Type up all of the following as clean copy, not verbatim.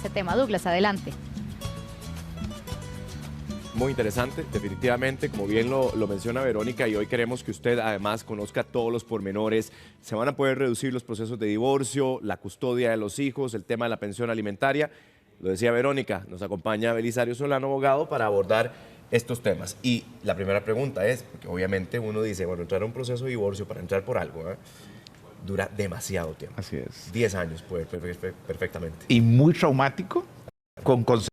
Ese tema, Douglas, adelante. Muy interesante, definitivamente, como bien lo menciona Verónica, y hoy queremos que usted además conozca todos los pormenores. Se van a poder reducir los procesos de divorcio, la custodia de los hijos, el tema de la pensión alimentaria. Lo decía Verónica, nos acompaña Belisario Solano, abogado, para abordar estos temas. Y la primera pregunta es, porque obviamente uno dice, bueno, entrar a un proceso de divorcio para entrar por algo, dura demasiado tiempo. Así es. 10 años puede perfectamente. Y muy traumático, con consecuencias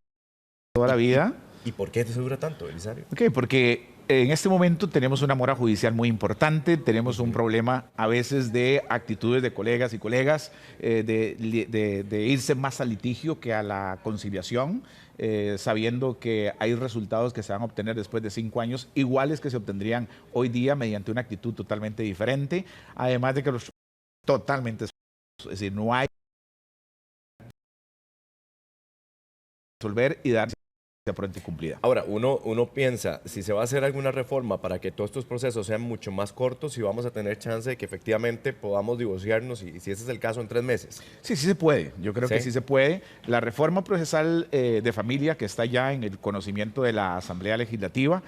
toda la vida. ¿Y por qué eso dura tanto, Belisario? Ok, porque en este momento tenemos una mora judicial muy importante, tenemos un problema a veces de actitudes de colegas y colegas, de irse más al litigio que a la conciliación, sabiendo que hay resultados que se van a obtener después de 5 años, iguales que se obtendrían hoy día mediante una actitud totalmente diferente, además de que los totalmente, es decir, no hay resolver y dar pronta y cumplida. Ahora, uno piensa, si se va a hacer alguna reforma para que todos estos procesos sean mucho más cortos, si vamos a tener chance de que efectivamente podamos divorciarnos, y si ese es el caso, en 3 meses. Sí, sí se puede. Yo creo que sí se puede. La reforma procesal de familia, que está ya en el conocimiento de la Asamblea Legislativa,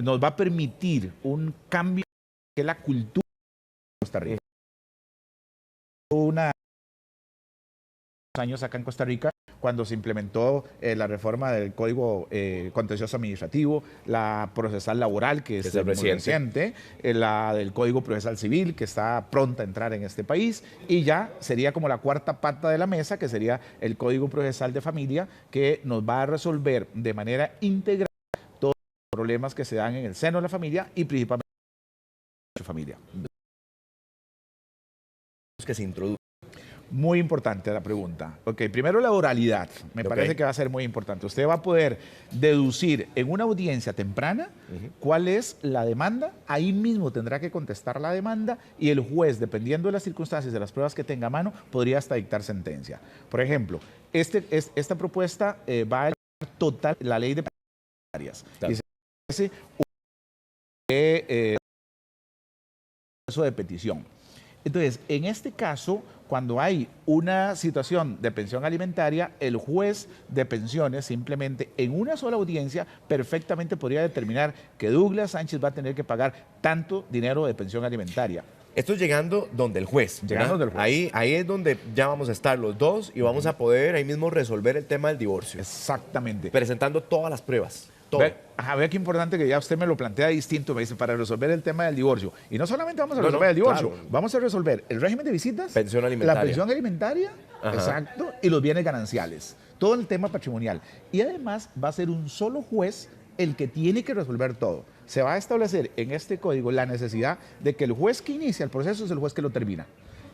nos va a permitir un cambio que es la cultura de Costa Rica. Años acá en Costa Rica, cuando se implementó la reforma del Código Contencioso Administrativo, la procesal laboral, que es muy reciente, la del Código Procesal Civil, que está pronta a entrar en este país, y ya sería como la cuarta pata de la mesa, que sería el Código Procesal de Familia, que nos va a resolver de manera integral todos los problemas que se dan en el seno de la familia y principalmente en la familia. Que se introduce. Muy importante la pregunta. Ok, primero la oralidad. Me parece que va a ser muy importante. Usted va a poder deducir en una audiencia temprana cuál es la demanda. Ahí mismo tendrá que contestar la demanda y el juez, dependiendo de las circunstancias, de las pruebas que tenga a mano, podría hasta dictar sentencia. Por ejemplo, esta propuesta va a total la ley de áreas. Claro. Y se hace un proceso de petición. Entonces, en este caso, cuando hay una situación de pensión alimentaria, el juez de pensiones simplemente en una sola audiencia perfectamente podría determinar que Douglas Sánchez va a tener que pagar tanto dinero de pensión alimentaria. Esto es llegando donde el juez. Llegando del juez. Ahí es donde ya vamos a estar los dos y vamos a poder ahí mismo resolver el tema del divorcio. Exactamente. Presentando todas las pruebas. Todo. Vea qué importante que ya usted me lo plantea distinto, me dice, para resolver el tema del divorcio. Y no solamente vamos a resolver el divorcio, claro, vamos a resolver el régimen de visitas, pensión alimentaria. la pensión alimentaria, exacto, y los bienes gananciales. Todo el tema patrimonial. Y además va a ser un solo juez el que tiene que resolver todo. Se va a establecer en este código la necesidad de que el juez que inicia el proceso es el juez que lo termina.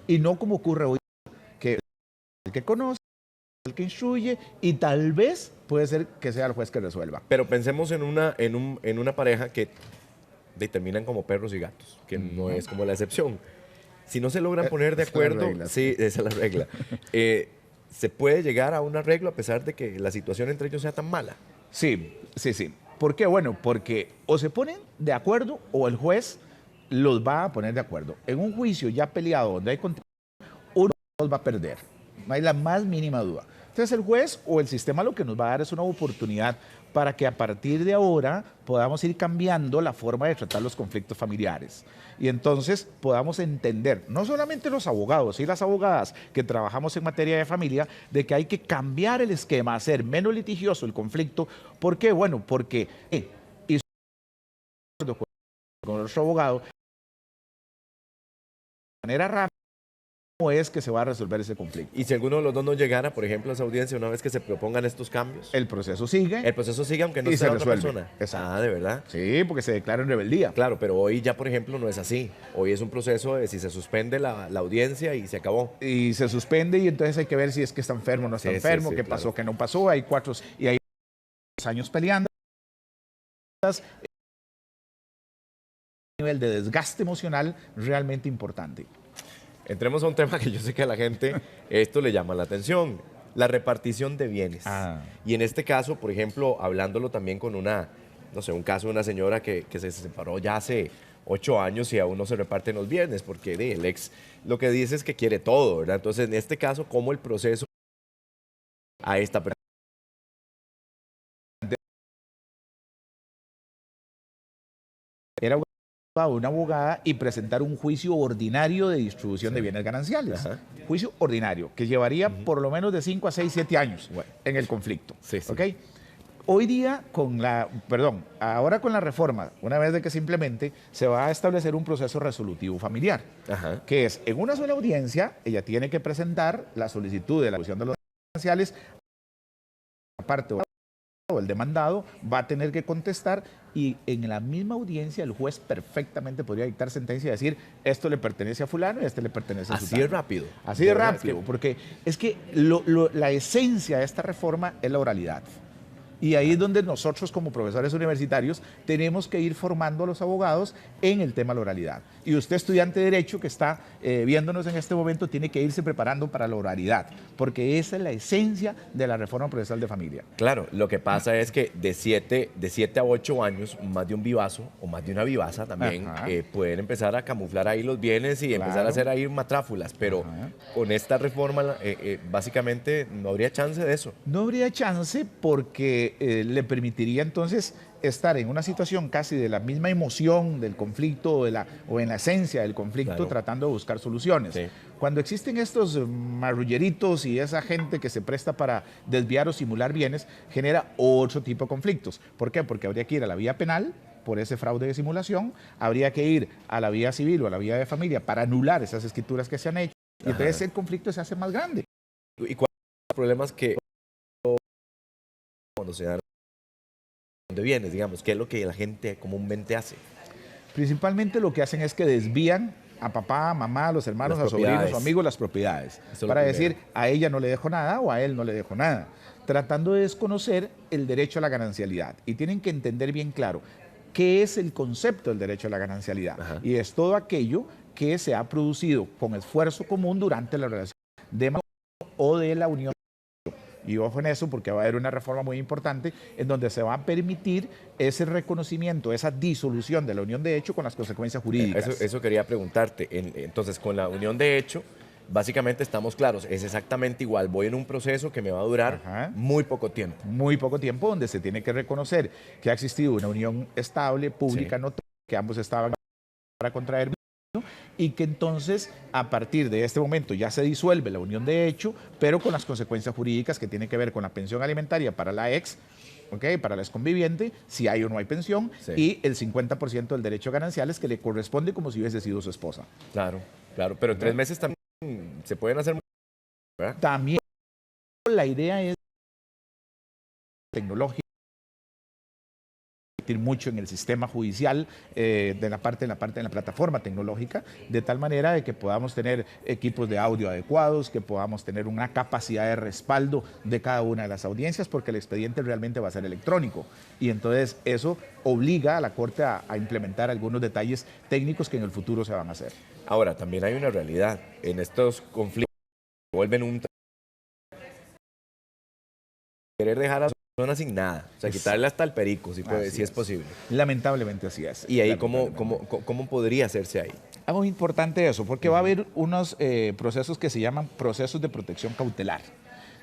Y no como ocurre hoy, que el que conoce, el que instruye, y tal vez puede ser que sea el juez que resuelva. Pero pensemos en una pareja que terminan como perros y gatos, que no es como la excepción. Si no se logran poner de acuerdo, sí, esa es la regla. ¿Se puede llegar a un arreglo a pesar de que la situación entre ellos sea tan mala? Sí, sí, sí. ¿Por qué? Bueno, porque o se ponen de acuerdo o el juez los va a poner de acuerdo. En un juicio ya peleado donde hay contienda, uno los va a perder. No hay la más mínima duda. Entonces el juez o el sistema lo que nos va a dar es una oportunidad para que a partir de ahora podamos ir cambiando la forma de tratar los conflictos familiares. Y entonces podamos entender, no solamente los abogados y las abogadas que trabajamos en materia de familia, de que hay que cambiar el esquema, hacer menos litigioso el conflicto. ¿Por qué? Bueno, porque y con nuestro abogado, de manera rápida, ¿cómo es que se va a resolver ese conflicto? Y si alguno de los dos no llegara, por ejemplo, a esa audiencia, una vez que se propongan estos cambios. El proceso sigue. El proceso sigue aunque no esté la otra persona. Exacto. Ah, ¿de verdad? Sí, porque se declara en rebeldía. Claro, pero hoy ya, por ejemplo, no es así. Hoy es un proceso de si se suspende la audiencia y se acabó. Y se suspende y entonces hay que ver si es que está enfermo o no está enfermo, qué pasó, qué no pasó. Hay 4 y hay años peleando. Un nivel de desgaste emocional realmente importante. Entremos a un tema que yo sé que a la gente esto le llama la atención, la repartición de bienes. Y en este caso, por ejemplo, hablándolo también con un caso de una señora que se separó ya hace 8 años y aún no se reparten los bienes, porque el ex lo que dice es que quiere todo, ¿verdad? Entonces, en este caso, ¿cómo el proceso a esta persona. Era una abogada y presentar un juicio ordinario de distribución de bienes gananciales. Ajá. Juicio ordinario, que llevaría por lo menos de 5 a 6, 7 años en el conflicto. Sí, sí. ¿Ok? Hoy día, ahora con la reforma, una vez de que se implemente, se va a establecer un proceso resolutivo familiar, Ajá. que es en una sola audiencia, ella tiene que presentar la solicitud de la distribución de los bienes gananciales, aparte o el demandado va a tener que contestar y en la misma audiencia el juez perfectamente podría dictar sentencia y decir esto le pertenece a fulano y este le pertenece a Así sutano. de rápido. Así de verdad, rápido, porque es que la esencia de esta reforma es la oralidad. Y ahí es donde nosotros como profesores universitarios tenemos que ir formando a los abogados en el tema de la oralidad. Y usted, estudiante de Derecho que está viéndonos en este momento, tiene que irse preparando para la oralidad, porque esa es la esencia de la reforma procesal de familia. Claro, lo que pasa es que de 7 a 8 años, más de un vivazo o más de una vivaza también pueden empezar a camuflar ahí los bienes y empezar a hacer ahí matráfulas, pero con esta reforma básicamente no habría chance de eso. No habría chance porque le permitiría entonces estar en una situación casi de la misma emoción del conflicto o en la esencia del conflicto, Claro. tratando de buscar soluciones. Sí. Cuando existen estos marrulleritos y esa gente que se presta para desviar o simular bienes, genera otro tipo de conflictos. ¿Por qué? Porque habría que ir a la vía penal por ese fraude de simulación, habría que ir a la vía civil o a la vía de familia para anular esas escrituras que se han hecho, y entonces el conflicto se hace más grande. ¿Y cuáles son los problemas que cuando se dan de bienes, digamos? ¿Qué es lo que la gente comúnmente hace? Principalmente lo que hacen es que desvían a papá, a mamá, a los hermanos, a sobrinos o amigos las propiedades. Para decir, a ella no le dejo nada o a él no le dejo nada. Tratando de desconocer el derecho a la ganancialidad. Y tienen que entender bien claro qué es el concepto del derecho a la ganancialidad. Ajá. Y es todo aquello que se ha producido con esfuerzo común durante la relación de matrimonio o de la unión. Y ojo en eso porque va a haber una reforma muy importante en donde se va a permitir ese reconocimiento, esa disolución de la unión de hecho con las consecuencias jurídicas. Eso quería preguntarte. Entonces, con la unión de hecho, básicamente estamos claros, es exactamente igual. Voy en un proceso que me va a durar muy poco tiempo. Muy poco tiempo, donde se tiene que reconocer que ha existido una unión estable, pública, notoria, que ambos estaban para contraer y que entonces a partir de este momento ya se disuelve la unión de hecho, pero con las consecuencias jurídicas que tienen que ver con la pensión alimentaria para la ex, para la exconviviente, si hay o no hay pensión, y el 50% del derecho a gananciales que le corresponde como si hubiese sido su esposa. Claro, claro, pero en 3 meses también se pueden hacer, ¿verdad? También la idea es tecnológica, mucho en el sistema judicial, en la plataforma tecnológica, de tal manera de que podamos tener equipos de audio adecuados, que podamos tener una capacidad de respaldo de cada una de las audiencias, porque el expediente realmente va a ser electrónico. Y entonces eso obliga a la Corte a implementar algunos detalles técnicos que en el futuro se van a hacer. Ahora, también hay una realidad. En estos conflictos vuelven un querer dejar a la persona sin nada, o sea, quitarle hasta el perico, si es posible. Lamentablemente así es. ¿Y ahí cómo podría hacerse ahí? Algo importante eso, porque va a haber unos procesos que se llaman procesos de protección cautelar,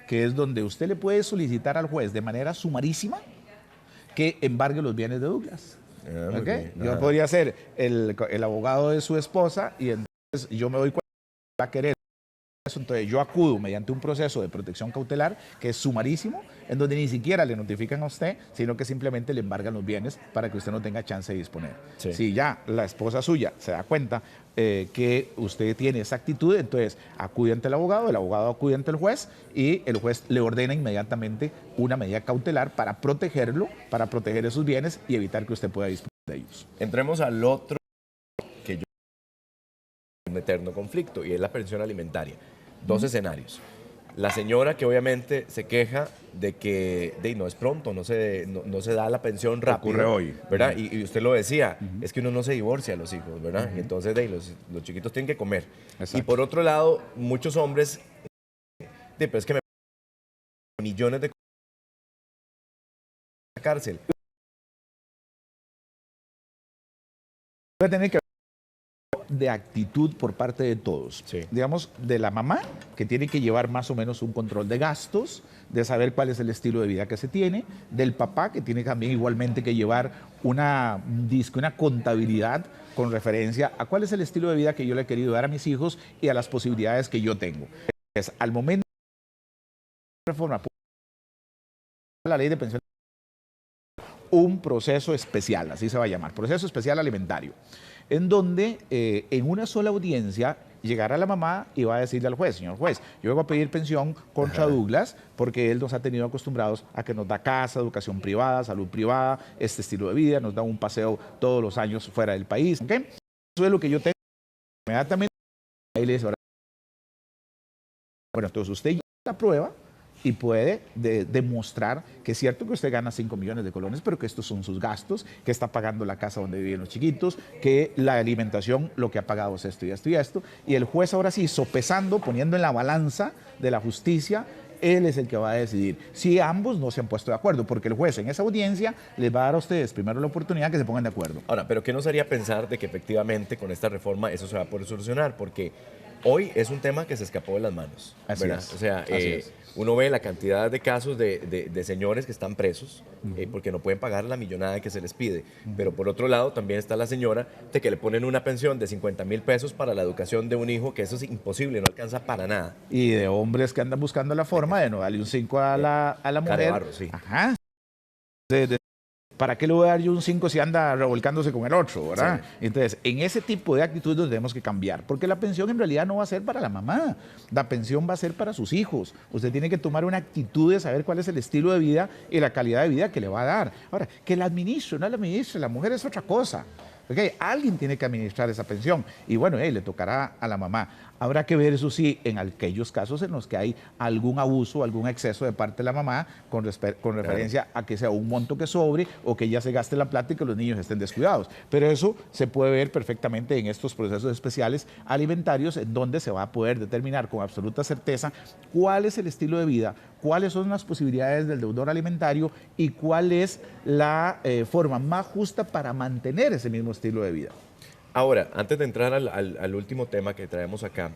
que es donde usted le puede solicitar al juez de manera sumarísima que embargue los bienes de Douglas. Yo podría ser el abogado de su esposa y entonces yo me doy cuenta que va a querer eso, entonces yo acudo mediante un proceso de protección cautelar que es sumarísimo, en donde ni siquiera le notifican a usted, sino que simplemente le embargan los bienes para que usted no tenga chance de disponer. Sí. Si ya la esposa suya se da cuenta que usted tiene esa actitud, entonces acude ante el abogado acude ante el juez y el juez le ordena inmediatamente una medida cautelar para protegerlo, para proteger esos bienes y evitar que usted pueda disponer de ellos. Entremos al otro que yo un eterno conflicto y es la pensión alimentaria. 2 escenarios. La señora que obviamente se queja de que no es pronto, no se da la pensión rápido. Ocurre hoy. ¿Verdad? Y usted lo decía, es que uno no se divorcia a los hijos, ¿verdad? Y entonces los chiquitos tienen que comer. Exacto. Y por otro lado, muchos hombres, pero es que me millones de la cárcel. Va a tener que de actitud por parte de todos. Sí. Digamos, de la mamá, que tiene que llevar más o menos un control de gastos, de saber cuál es el estilo de vida que se tiene, del papá, que tiene también igualmente que llevar una contabilidad con referencia a cuál es el estilo de vida que yo le he querido dar a mis hijos y a las posibilidades que yo tengo. Entonces, al momento de la reforma, la ley de pensión, un proceso especial, así se va a llamar, proceso especial alimentario, en donde en una sola audiencia llegará la mamá y va a decirle al juez: señor juez, yo vengo a pedir pensión contra Douglas porque él nos ha tenido acostumbrados a que nos da casa, educación privada, salud privada, este estilo de vida, nos da un paseo todos los años fuera del país. ¿Okay? Eso es lo que yo tengo. Inmediatamente ahí le dice: bueno, entonces usted ya la prueba y puede demostrar que es cierto que usted gana 5 millones de colones, pero que estos son sus gastos, que está pagando la casa donde viven los chiquitos, que la alimentación lo que ha pagado es esto y esto y esto. Y el juez ahora sí, sopesando, poniendo en la balanza de la justicia, él es el que va a decidir si ambos no se han puesto de acuerdo, porque el juez en esa audiencia les va a dar a ustedes primero la oportunidad que se pongan de acuerdo. Ahora, pero ¿qué nos haría pensar de que efectivamente con esta reforma eso se va a poder solucionar? Porque hoy es un tema que se escapó de las manos. Así ¿verdad? es. O sea, Así es. uno ve la cantidad de casos de señores que están presos porque no pueden pagar la millonada que se les pide. Pero por otro lado también está la señora de que le ponen una pensión de 50,000 pesos para la educación de un hijo, que eso es imposible, no alcanza para nada. Y de hombres que andan buscando la forma de no darle un 5 a la mujer. Carebarro, sí. Ajá. ¿Para qué le voy a dar yo un 5 si anda revolcándose con el otro, verdad? Sí. Entonces, en ese tipo de actitudes tenemos que cambiar, porque la pensión en realidad no va a ser para la mamá, la pensión va a ser para sus hijos. Usted tiene que tomar una actitud de saber cuál es el estilo de vida y la calidad de vida que le va a dar. Ahora, que la administre, no la administre, la mujer es otra cosa. Okay, alguien tiene que administrar esa pensión y bueno, le tocará a la mamá. Habrá que ver, eso sí, en aquellos casos en los que hay algún abuso, algún exceso de parte de la mamá con referencia a que sea un monto que sobre o que ya se gaste la plata y que los niños estén descuidados. Pero eso se puede ver perfectamente en estos procesos especiales alimentarios, en donde se va a poder determinar con absoluta certeza cuál es el estilo de vida, cuáles son las posibilidades del deudor alimentario y cuál es la forma más justa para mantener ese mismo estilo de vida. Ahora, antes de entrar al último tema que traemos acá,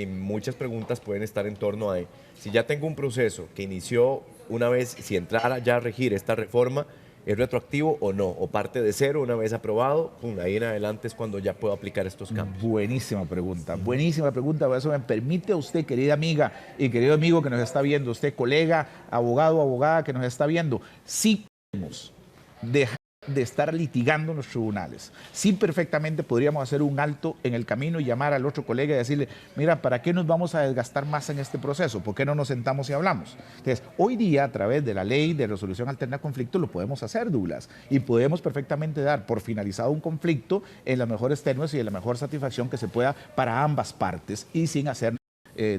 muchas preguntas pueden estar en torno a si ya tengo un proceso que inició una vez, si entrara ya a regir esta reforma, ¿es retroactivo o no? ¿O parte de cero una vez aprobado? Ahí en adelante es cuando ya puedo aplicar estos cambios. Buenísima pregunta, buenísima pregunta. Eso me permite a usted, querida amiga y querido amigo que nos está viendo, usted colega, abogado, abogada que nos está viendo, sí podemos dejar de estar litigando en los tribunales. Sí, perfectamente podríamos hacer un alto en el camino y llamar al otro colega y decirle: mira, ¿para qué nos vamos a desgastar más en este proceso? ¿Por qué no nos sentamos y hablamos? Entonces, hoy día, a través de la ley de resolución alterna de conflicto, lo podemos hacer, Douglas, y podemos perfectamente dar por finalizado un conflicto en las mejores términos y en la mejor satisfacción que se pueda para ambas partes y sin hacer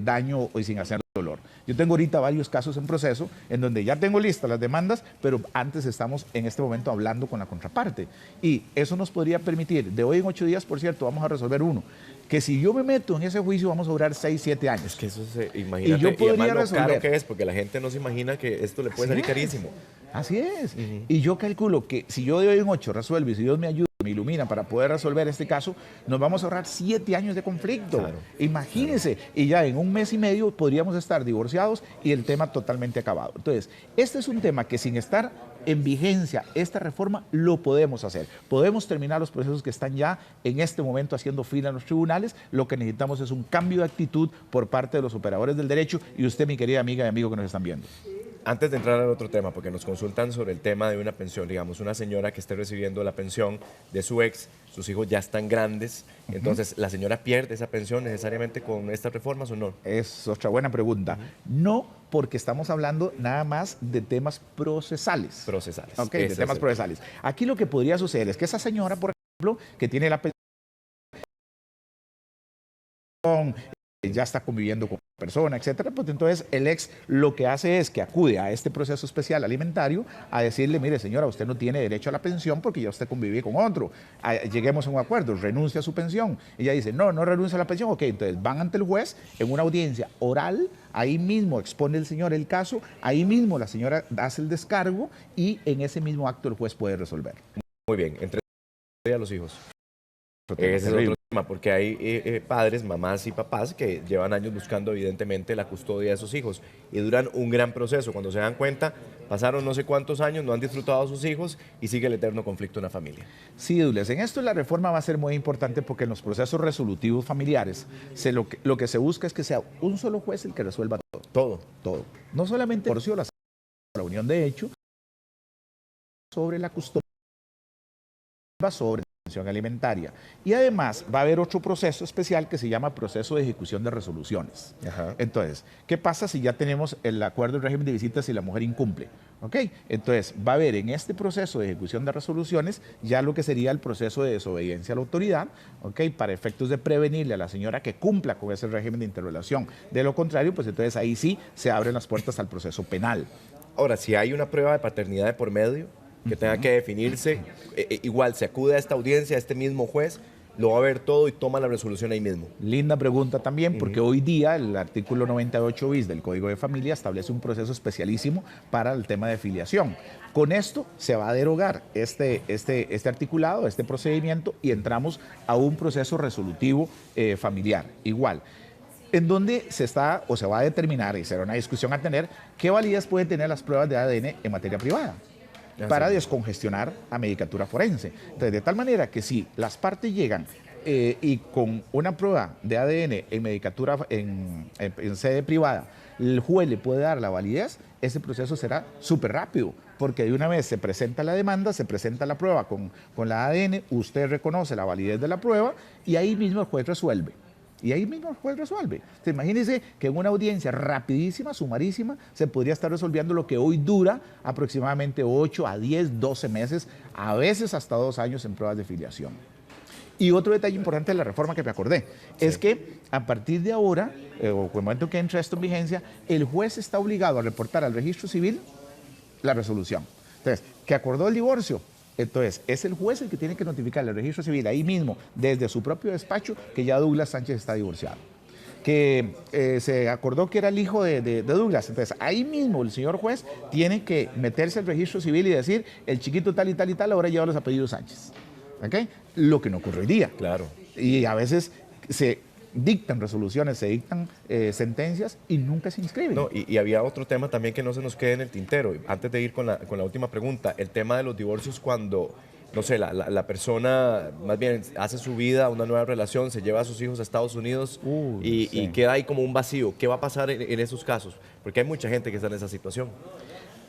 daño y sin hacer dolor. Yo tengo ahorita varios casos en proceso en donde ya tengo listas las demandas, pero antes estamos en este momento hablando con la contraparte. Y eso nos podría permitir, de hoy en 8 días, por cierto, vamos a resolver uno, que si yo me meto en ese juicio vamos a durar 6, 7 años. Es que eso se, imagínate, y yo podría además lo caro resolver. que es, porque la gente no se imagina que esto le puede salir carísimo. Así es. Y yo calculo que si yo de hoy en 8 resuelvo y si Dios me ayuda, me ilumina para poder resolver este caso, nos vamos a ahorrar 7 años de conflicto. Claro, imagínense. Claro. Y ya en 1 mes y medio podríamos estar divorciados y el tema totalmente acabado. Entonces, este es un tema que sin estar en vigencia esta reforma lo podemos hacer. Podemos terminar los procesos que están ya en este momento haciendo fila en los tribunales. Lo que necesitamos es un cambio de actitud por parte de los operadores del derecho y usted, mi querida amiga y amigo que nos están viendo. Antes de entrar al otro tema, porque nos consultan sobre el tema de una pensión, digamos, una señora que esté recibiendo la pensión de su ex, sus hijos ya están grandes, entonces, ¿la señora pierde esa pensión necesariamente con estas reformas o no? Es otra buena pregunta. No, porque estamos hablando nada más de temas procesales. Procesales. Ok, de temas procesales. Aquí lo que podría suceder es que esa señora, por ejemplo, que tiene la pensión, ya está conviviendo con una persona, etcétera, pues entonces el ex lo que hace es que acude a este proceso especial alimentario a decirle: mire, señora, usted no tiene derecho a la pensión porque ya usted convive con otro. Lleguemos a un acuerdo, renuncia a su pensión. Ella dice: no renuncia a la pensión. Ok, entonces van ante el juez en una audiencia oral, ahí mismo expone el señor el caso, ahí mismo la señora hace el descargo y en ese mismo acto el juez puede resolver. Muy bien, entre a los hijos. Ese es otro tema, porque hay padres, mamás y papás que llevan años buscando evidentemente la custodia de sus hijos y duran un gran proceso. Cuando se dan cuenta, pasaron no sé cuántos años, no han disfrutado a sus hijos y sigue el eterno conflicto en la familia. Sí, Douglas, en esto la reforma va a ser muy importante porque en los procesos resolutivos familiares lo que se busca es que sea un solo juez el que resuelva todo. Todo. Todo. No solamente el divorcio, la unión de hecho, sobre la custodia, sobre la pensión alimentaria. Y además va a haber otro proceso especial que se llama proceso de ejecución de resoluciones. Ajá. Entonces, ¿qué pasa si ya tenemos el acuerdo de régimen de visitas y la mujer incumple? ¿Ok? Entonces, va a haber en este proceso de ejecución de resoluciones ya lo que sería el proceso de desobediencia a la autoridad, ¿ok? Para efectos de prevenirle a la señora que cumpla con ese régimen de interrelación. De lo contrario, pues entonces ahí sí se abren las puertas al proceso penal. Ahora, si hay una prueba de paternidad de por medio que tenga que definirse, igual se acude a esta audiencia, a este mismo juez, lo va a ver todo y toma la resolución ahí mismo. Linda pregunta también, porque hoy día el artículo 98 bis del Código de Familia establece un proceso especialísimo para el tema de filiación. Con esto se va a derogar este articulado, este procedimiento, y entramos a un proceso resolutivo familiar, igual, en donde se está o se va a determinar, y será una discusión a tener, qué validez pueden tener las pruebas de ADN en materia privada para descongestionar a medicatura forense. Entonces, de tal manera que si las partes llegan y con una prueba de ADN en medicatura en sede privada, el juez le puede dar la validez, ese proceso será súper rápido, porque de una vez se presenta la demanda, se presenta la prueba con la ADN, usted reconoce la validez de la prueba y ahí mismo el juez resuelve. Y ahí mismo el juez resuelve. Entonces, imagínense que en una audiencia rapidísima, sumarísima, se podría estar resolviendo lo que hoy dura aproximadamente 8 a 10, 12 meses, a veces hasta 2 años en pruebas de filiación. Y otro detalle importante de la reforma que me acordé, es que a partir de ahora, o con el momento que entra esto en vigencia, el juez está obligado a reportar al registro civil la resolución. Entonces, ¿que acordó el divorcio? Entonces, es el juez el que tiene que notificarle al registro civil ahí mismo, desde su propio despacho, que ya Douglas Sánchez está divorciado. Que se acordó que era el hijo de Douglas. Entonces, ahí mismo el señor juez tiene que meterse al registro civil y decir, el chiquito tal y tal y tal ahora lleva los apellidos Sánchez. ¿Okay? Lo que no ocurre hoy día. Claro. Y a veces se dictan resoluciones, se dictan sentencias y nunca se inscriben. No, y había otro tema también que no se nos quede en el tintero. Antes de ir con la última pregunta, el tema de los divorcios cuando, no sé, la persona más bien hace su vida, una nueva relación, se lleva a sus hijos a Estados Unidos y queda ahí como un vacío. ¿Qué va a pasar en esos casos? Porque hay mucha gente que está en esa situación.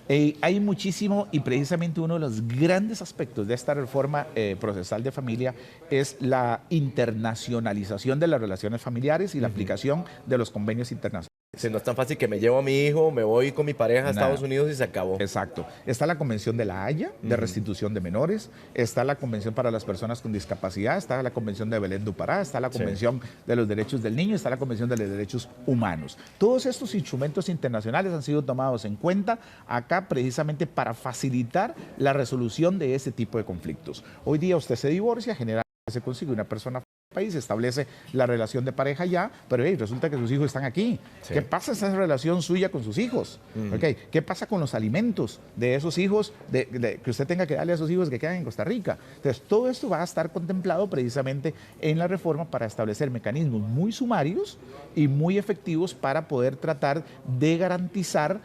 Hay muchísimo, y precisamente uno de los grandes aspectos de esta reforma procesal de familia es la internacionalización de las relaciones familiares y la aplicación de los convenios internacionales. Si no es tan fácil que me llevo a mi hijo, me voy con mi pareja a Estados Unidos y se acabó. Exacto. Está la Convención de la Haya, de restitución de menores, está la Convención para las personas con discapacidad, está la Convención de Belén do Pará, está la Convención de los Derechos del Niño, está la Convención de los Derechos Humanos. Todos estos instrumentos internacionales han sido tomados en cuenta acá precisamente para facilitar la resolución de ese tipo de conflictos. Hoy día usted se divorcia, generalmente se consigue una persona país, establece la relación de pareja ya, pero resulta que sus hijos están aquí. Sí. ¿Qué pasa esa relación suya con sus hijos? Okay. ¿Qué pasa con los alimentos de esos hijos que usted tenga que darle a sus hijos que quedan en Costa Rica? Entonces, todo esto va a estar contemplado precisamente en la reforma para establecer mecanismos muy sumarios y muy efectivos para poder tratar de garantizar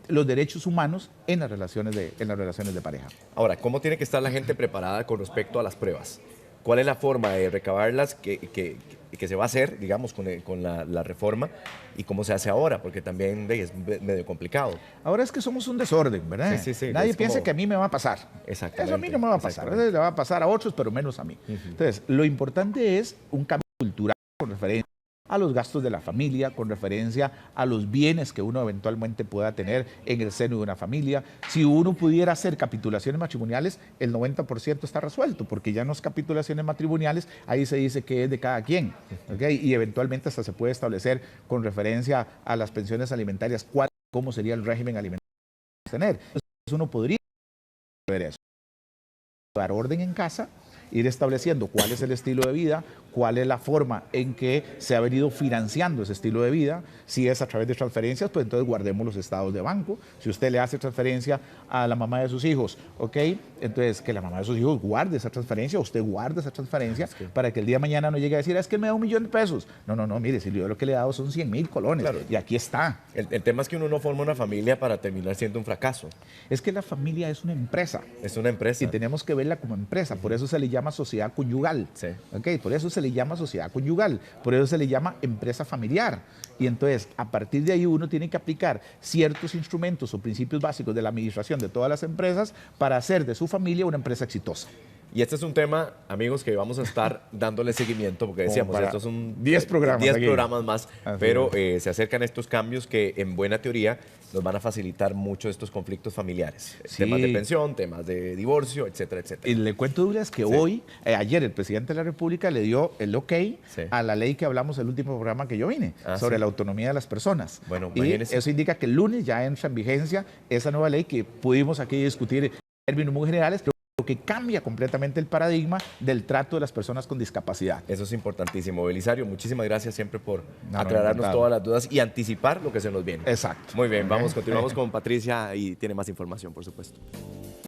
los derechos humanos en las relaciones de pareja. Ahora, ¿cómo tiene que estar la gente preparada con respecto a las pruebas? ¿Cuál es la forma de recabarlas que se va a hacer, digamos, con la reforma y cómo se hace ahora? Porque también es medio complicado. Ahora es que somos un desorden, ¿verdad? Sí, sí, sí. Nadie piensa que a mí me va a pasar. Exactamente. Eso a mí no me va a pasar. A veces le va a pasar a otros, pero menos a mí. Entonces, lo importante es un cambio cultural con referencia a los gastos de la familia, con referencia a los bienes que uno eventualmente pueda tener en el seno de una familia. Si uno pudiera hacer capitulaciones matrimoniales, el 90% está resuelto, porque ya no es capitulaciones matrimoniales, ahí se dice que es de cada quien, ¿okay? Y eventualmente hasta se puede establecer con referencia a las pensiones alimentarias, cómo sería el régimen alimentario que tener. Entonces uno podría ver eso, dar orden en casa, ir estableciendo cuál es el estilo de vida, cuál es la forma en que se ha venido financiando ese estilo de vida. Si es a través de transferencias, pues entonces guardemos los estados de banco. Si usted le hace transferencia a la mamá de sus hijos, ¿ok? Entonces que la mamá de sus hijos guarde esa transferencia, usted guarde esa transferencia para que el día de mañana no llegue a decir, es que él me da $1.000.000. No, no, no, mire, si yo lo que le he dado son 100.000 colones y aquí está. El tema es que uno no forma una familia para terminar siendo un fracaso. Es que la familia es una empresa. Es una empresa. Y tenemos que verla como empresa. Por eso se le llama sociedad conyugal. Sí. ¿Okay? Por eso se le llama sociedad conyugal. Por eso se le llama empresa familiar. Y entonces, a partir de ahí, uno tiene que aplicar ciertos instrumentos o principios básicos de la administración de todas las empresas para hacer de su familia una empresa exitosa. Y este es un tema, amigos, que vamos a estar dándole seguimiento, porque decíamos, estos son 10 programas. 10 programas más, pero es. se acercan estos cambios que en buena teoría nos van a facilitar mucho estos conflictos familiares. Sí. Temas de pensión, temas de divorcio, etcétera, etcétera. Y le cuento, Douglas, que ayer el presidente de la República le dio el ok a la ley que hablamos el último programa que yo vine, sobre la autonomía de las personas. Bueno, y imagínese. eso indica que el lunes ya entra en vigencia esa nueva ley que pudimos aquí discutir en términos muy generales, pero que cambia completamente el paradigma del trato de las personas con discapacidad. Eso es importantísimo. Belisario, muchísimas gracias siempre por aclararnos encantado. todas las dudas y anticipar lo que se nos viene. Exacto. Muy bien, continuamos con Patricia y tiene más información, por supuesto.